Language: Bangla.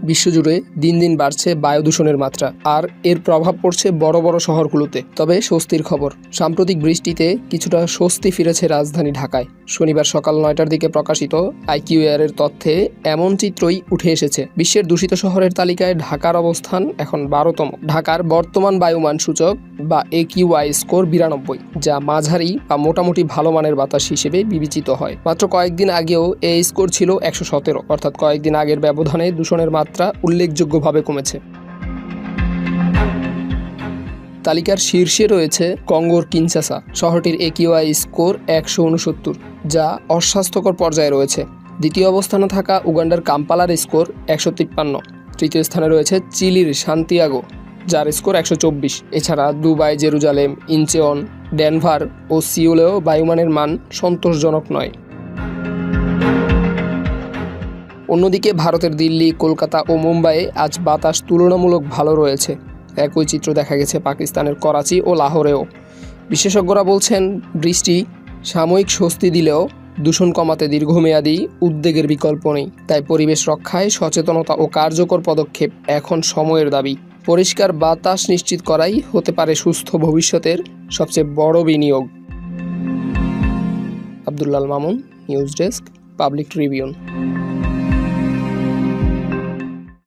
বিশ্বজুড়ে দিন দিন বাড়ছে বায়ু দূষণের মাত্রা, আর এর প্রভাব পড়ছে বড় বড় শহরগুলোতে। তবে স্বস্তির খবর, সাম্প্রতিক বৃষ্টিতে কিছুটা স্বস্তি ফিরেছে রাজধানী ঢাকায়। শনিবার সকাল 9টার দিকে প্রকাশিত আইকিউএয়ারের তথ্যে এমন চিত্রই উঠে এসেছে। বিশ্বের দূষিত শহরের তালিকায় ঢাকার অবস্থান এখন 12তম। ঢাকার বর্তমান বায়ুমান সূচক বা AQI স্কোর 92, যা মাঝারি বা মোটামুটি ভালো মানের বাতাস হিসেবে বিবেচিত হয়। মাত্র কয়েকদিন আগেও এই স্কোর ছিল 117, অর্থাৎ কয়েকদিন আগের ব্যবধানে দূষণের মাত্রা উল্লেখযোগ্যভাবে কমেছে। তালিকার শীর্ষে রয়েছে কঙ্গোর কিনশাসা। শহরটির AQI স্কোর 169, যা অস্বাস্থ্যকর পর্যায়ে রয়েছে। দ্বিতীয় অবস্থানে থাকা উগান্ডার কাম্পালার স্কোর 153। তৃতীয় স্থানে রয়েছে চিলির সান্তিয়াগো, যার স্কোর 124। এছাড়া দুবাই, জেরুজালেম, ইনচেয়ন, ডেনভার ও সিওলেও বায়ুমানের মান সন্তোষজনক নয়। অন্যদিকে ভারতের দিল্লি, কলকাতা ও মুম্বাইয়ে আজ বাতাস তুলনামূলক ভালো রয়েছে। একই চিত্র দেখা গেছে পাকিস্তানের করাচি ও লাহোরেও। বিশেষজ্ঞরা বলছেন, বৃষ্টি সাময়িক স্বস্তি দিলেও দূষণ কমাতে দীর্ঘমেয়াদী উদ্বেগের বিকল্প নেই। তাই পরিবেশ রক্ষায় সচেতনতা ও কার্যকর পদক্ষেপ এখন সময়ের দাবি। পরিষ্কার বাতাস নিশ্চিত করাই হতে পারে সুস্থ ভবিষ্যতের সবচেয়ে বড় বিনিয়োগ। Abdullah Al Mamun, news desk, Public Tribune.